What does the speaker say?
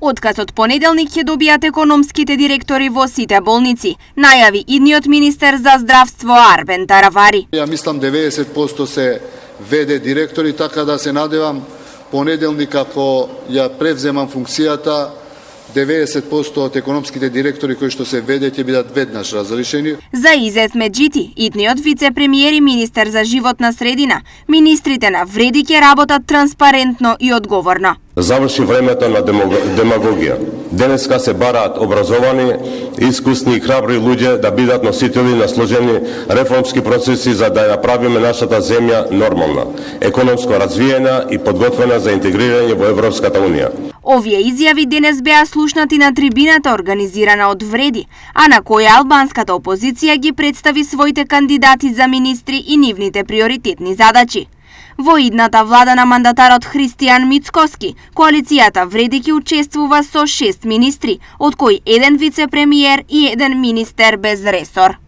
Отказ од понеделник ќе добијат економските директори во сите болници, најави идниот министер за здравство Арбен Таравари. Ја мислам 90% се ВД директори, така да се надевам понеделник ако ја превземам функцијата, 90% од економските директори кои што се ВД ќе бидат веднаш разрешени. За Изет Меджити, идниот вице-премиер и министер за животна средина, министрите на вреди ќе работат транспарентно и одговорно. Заврши времето на демагогија. Денеска се бараат образовани, искусни и храбри луѓе да бидат носители на сложени реформски процеси за да ја направиме нашата земја нормална, економско развиена и подготвена за интегрирање во Европската унија. Овие изјави денес беа слушнати на трибината организирана од Вреди, а на која албанската опозиција ги представи своите кандидати за министри и нивните приоритетни задачи. Во идната влада на мандатарот Христијан Мицкоски, коалицијата Вреди ќе учествува со 6 министри, од кои 1 вице-премиер и 1 министер без ресор.